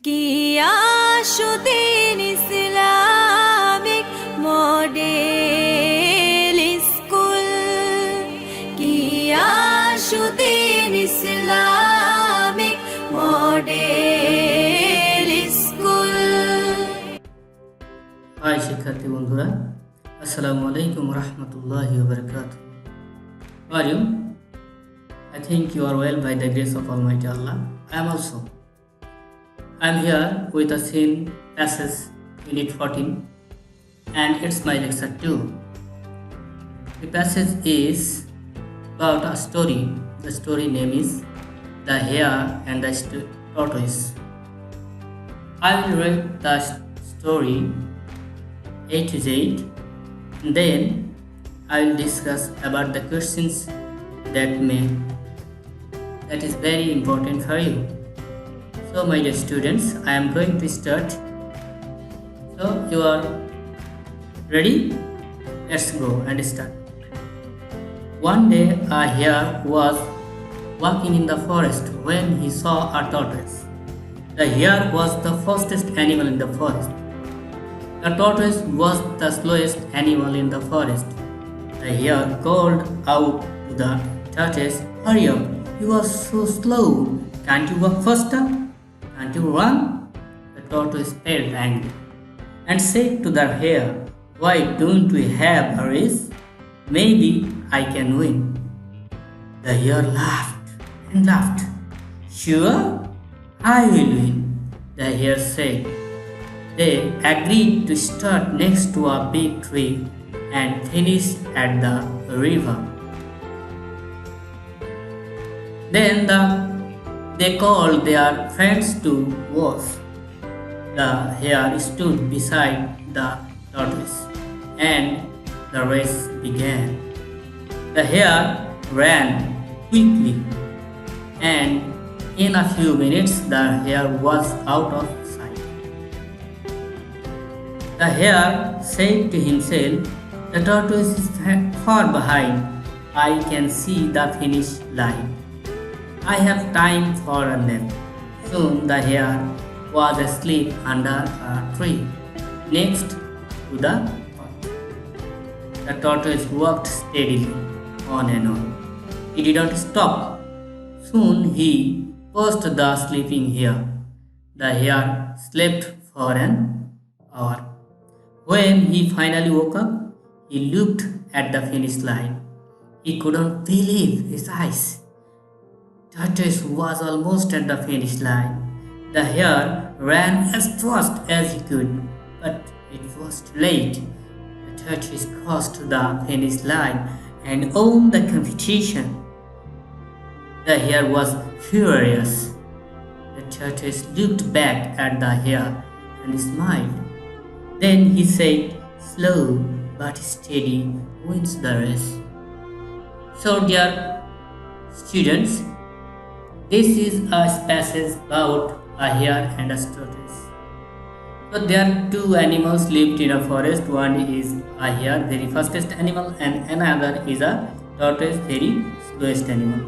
Giasuddin Islamic Model School. Giasuddin Islamic Model School. Hi শিক্ষার্থী বন্ধুরা, আসসালামু আলাইকুম রাহমাতুল্লাহি ওয়া বারাকাতুহু. How are you? I think you are well by the grace of Almighty Allah. I am also. I am here with the same passage, Unit 14, and it's my lecture 2. The passage is about a story. The story name is The Hare and the Tortoise. I will read the story A to Z. Then I will discuss about the questions that is very important for you. So my dear students, I am going to start. So you are ready? Let's go and start. One day a hare was walking in the forest when he saw a tortoise. The hare was the fastest animal in the forest. The tortoise was the slowest animal in the forest. The hare called out to the tortoise, "Hurry up, you are so slow. Can't you walk faster? Can't you run?" The tortoise felt angry and said to the hare, "Why don't we have a race? Maybe I can win." The hare laughed and laughed. "Sure, I will win," the hare said. They agreed to start next to a big tree and finish at the river. Then they called their friends to watch. The hare stood beside the tortoise and the race began. The hare ran quickly and in a few minutes the hare was out of sight. The hare said to himself, "The tortoise is far behind. I can see the finish line. I have time for a nap." Soon the hare was asleep under a tree next to the pond. The tortoise walked steadily on and on. He didn't stop. Soon he passed the sleeping hare. The hare slept for an hour. When he finally woke up, he looked at the finish line. He couldn't believe his eyes. Tortoise was almost at the finish line. The hare ran as fast as he could, but it was too late. The tortoise crossed the finish line and won the competition. The hare was furious. The tortoise looked back at the hare and smiled. Then he said, "Slow but steady wins the race." So dear students, this is a passage about a hare and a tortoise. So there are two animals lived in a forest. One is a hare, very fastest animal, and another is a tortoise, very slowest animal.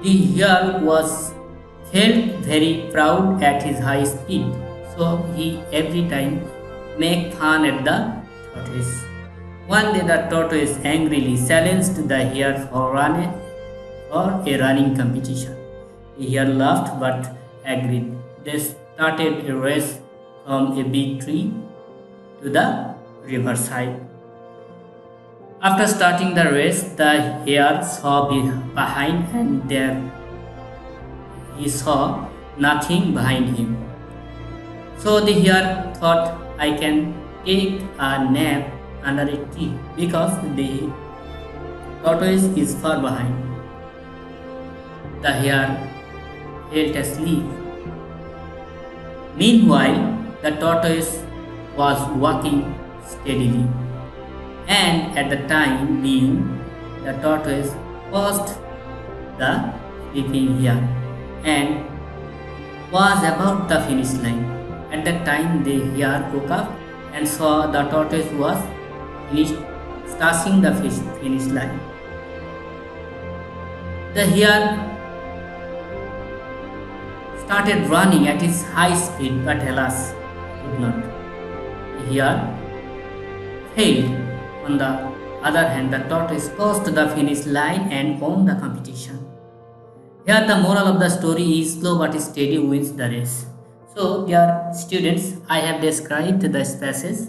The hare felt very proud at his high speed, so he every time make fun at the tortoise. One day the tortoise angrily challenged the hare for a running competition. The hare laughed but agreed. They started a race from a big tree to the riverside. After starting the race, the hare saw behind and there he saw nothing behind him. So the hare thought, "I can take a nap under a tree because the tortoise is far behind." The hare fell asleep. Meanwhile, the tortoise was walking steadily, and at the time being, the tortoise passed the sleeping hare and was about the finish line. At that time, the hare woke up and saw the tortoise was crossing the finish line. The hare started running at his high speed, but alas, could not. Here failed. On the other hand, the tortoise crossed the finish line and won the competition. Here the moral of the story is slow but steady wins the race. So dear students, I have described this passage.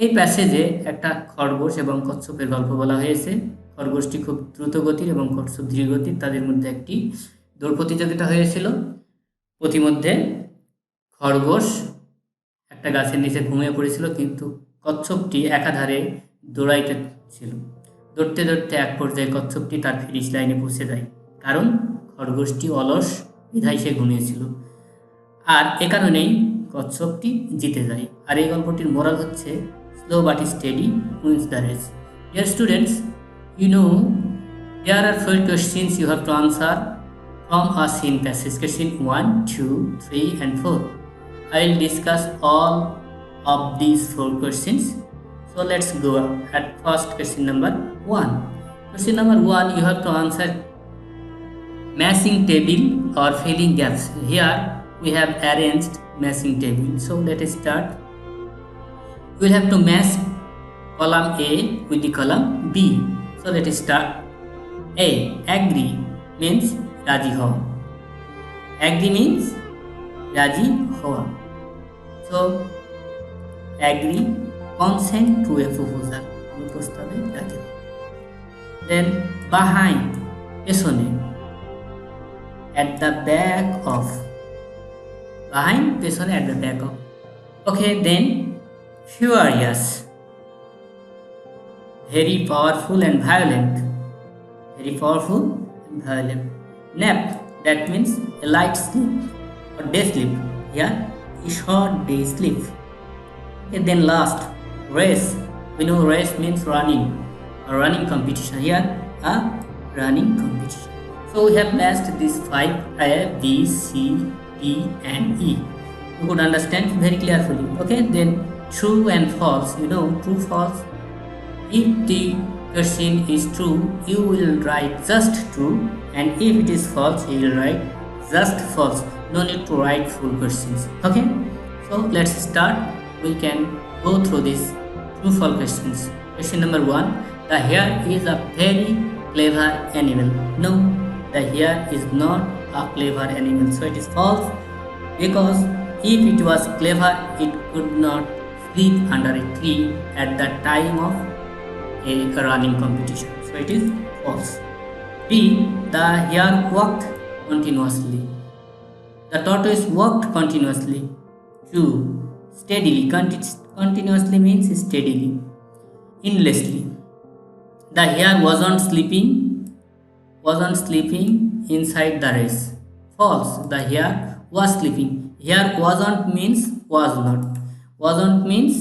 এই প্যাসেজে একটা খরগোশ এবং কচ্ছপের গল্প বলা হয়েছে। খরগোশটি খুব দ্রুত গতির এবং কচ্ছপ ধীর গতির, তাদের মধ্যে একটি দৌড় প্রতিযোগিতা হয়েছিল। প্রতিমধ্যে খরগোশ একটা গাছের নিচে ঘুমিয়ে পড়েছিল, কিন্তু কচ্ছপটি একাধারে দৌড়াইতেছিল। দৌড়তে দৌড়তে এক পর্যায়ে কচ্ছপটি তার ফিনিশ লাইনে পৌঁছে যায়, কারণ খরগোশটি অলস বিধায় সে ঘুমিয়েছিল। আর এ কারণেই কচ্ছপটি জিতে যায়। আর এই গল্পটির মোরাল হচ্ছে slow but steady wins the race. Dear students, you know there are 4 questions you have to answer from a scene passage. Question 1, 2, 3 and 4. I will discuss all of these 4 questions. So let's go at first question number 1. Question number 1, you have to answer matching table or filling gaps. Here we have arranged matching table. So let us start. We will have to match column A with the column B. So let us start. A. Agree means Raji Hoa. Agree means Raji Hoa. So agree, consent to a proposal. Then behind, pesone, at the back of. Behind, pesone, at the back of. Okay, then furious, very powerful and violent. Very powerful and violent. Nap, that means a light sleep or day sleep. Yeah, a short day sleep. Okay, then last, race. We know race means running, a running competition. Here, a running competition. So we have matched these 5, A, B, C, D and E. You could understand very carefully. Okay, then true and false. You know, true, false. If the question is true, you will write just true, and if it is false, you will write just false. No need to write full questions. Okay, so let's start. We can go through these true false questions. Question number 1, the hare is a very clever animal. No, the hare is not a clever animal. So it is false, because if it was clever, it could not sleep under a tree at the time of a running competition. So it is false. B. The hare walked continuously. The tortoise walked continuously. True. Steadily. Continuously means steadily. Endlessly. The hare wasn't sleeping inside the race. False. The hare was sleeping. Here wasn't means was not. Wasn't means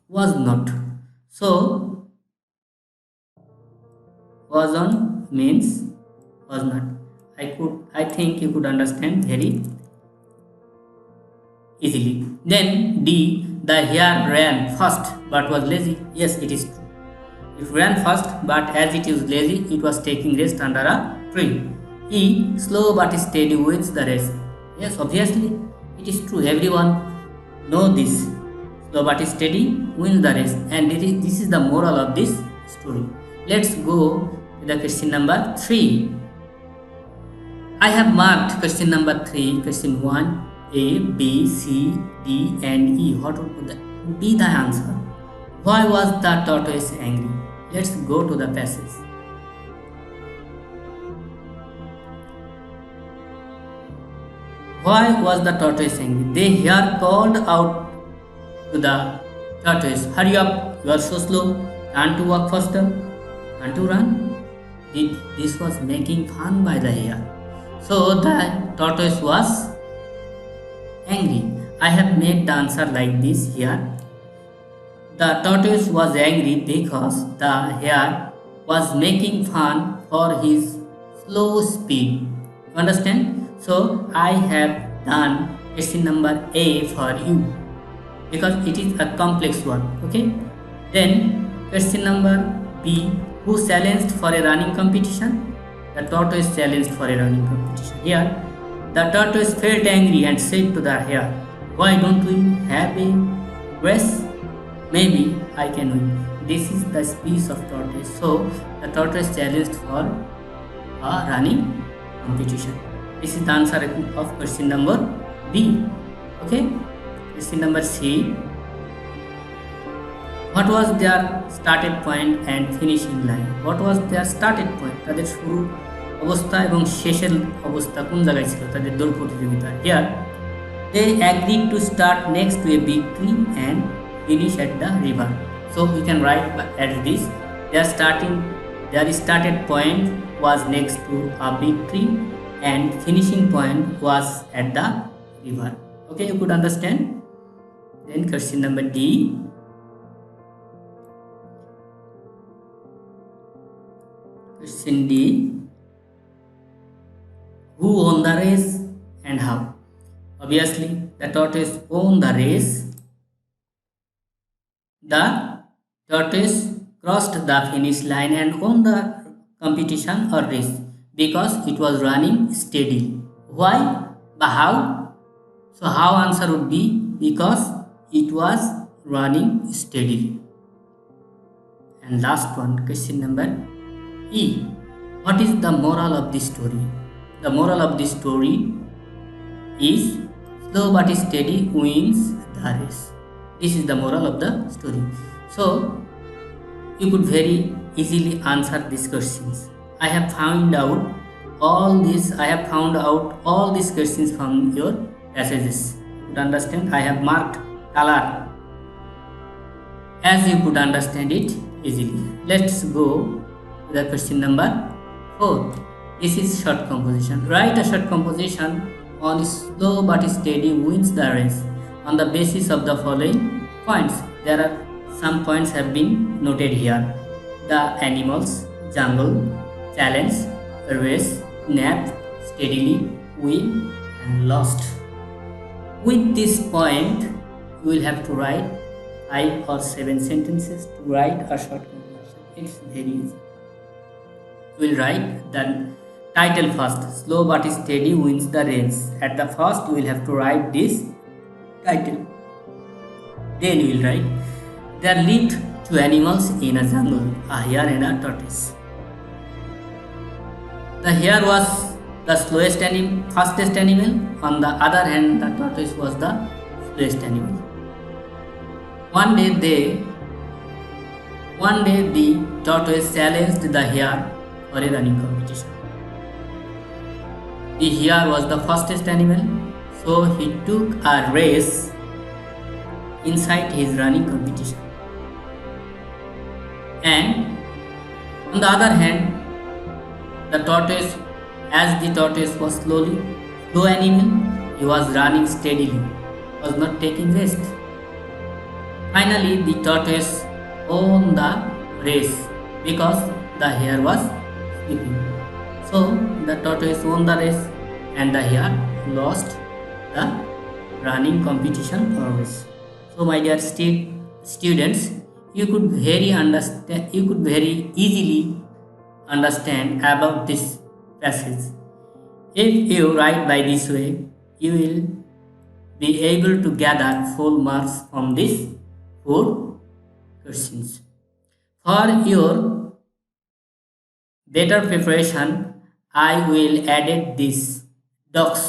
was not. So wasn't means was not. I think you could understand very easily. Then D. The hare ran fast but was lazy. Yes, it is true. It ran fast, but as it is lazy, it was taking rest under a tree. E. Slow but steady wins the race. Yes, obviously it is true. Everyone know this. Slow but steady wins the race, and this is the moral of this story. Let's go to the question number 3. I have marked question number 3. Question 1, A, B, C, D and E. What would be the answer? Why was the tortoise angry? Let's go to the passage. Why was the tortoise angry? The hare called out to the tortoise, hurry up, you are so slow, can't you walk faster, can't you run? This was making fun by the hare. So the tortoise was angry. I have made the answer like this here. The tortoise was angry because the hare was making fun for his slow speed. Understand? So I have done question number A for you, because it is a complex one. Okay, then question number B, who challenged for a running competition? The tortoise challenged for a running competition. Here, the tortoise felt angry and said to the hare, "Why don't we have a race? Maybe I can win." This is the speech of tortoise. So, the tortoise challenged for a running competition. This is the answer of question number B. Okay. Question number C. What was their started point and finishing line? What was their started point? তাদের শুরু অবস্থা এবং শেষের অবস্থা কোন জায়গায় ছিল তাদের দৌড় প্রতিযোগিতা? Here they agreed to start next to a big tree and finish at the river. So we can write as this: their started point was next to a big tree and finishing point was at the river. Okay, you could understand. Then question number D. Question D. Who won the race and how? Obviously, the tortoise won the race. The tortoise crossed the finish line and won the competition or race because it was running steadily. Why? But how? So how answer would be because it was running steadily. And last one, question number E. What is the moral of this story? The moral of this story is slow but steady wins the race. This is the moral of the story. So you could very easily answer these questions. I have found out all these questions from your passages. You could understand. I have marked color as you could understand it easily. Let's go to the question number 4. This is short composition. Write a short composition on slow but steady wins the race on the basis of the following points. There are some points have been noted here: the animals, jungle, challenge, race, nap, steadily, win, and lost. With this point, you will have to write 5 or 7 sentences to write a short composition. It's very easy. You will write the title first: slow but steady wins the race. At the first, you will have to write this title. Then you will write, there lived 2 animals in a jungle, a hare and a tortoise. The hare was the fastest animal. On the other hand, the tortoise was the slowest animal. One day the tortoise challenged the hare for a running competition. The hare was the fastest animal, so he took a race inside his running competition. And on the other hand, the tortoise was slow animal, he was running steadily, was not taking rest. Finally, the tortoise won the race because the hare was sleeping. So the tortoise won the race and the hare lost the running competition or race. So my dear students, you could very easily understand about this passage. If you write by this way, you will be able to gather full marks from these 4 questions. For your better preparation, I will edit these docs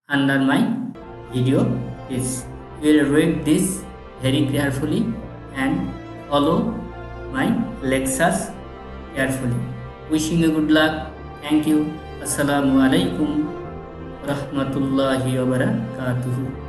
under my video. Please, you will read this very carefully and follow my lectures carefully. Wishing you good luck. Thank you. Assalamu alaikum warahmatullahi wabarakatuh.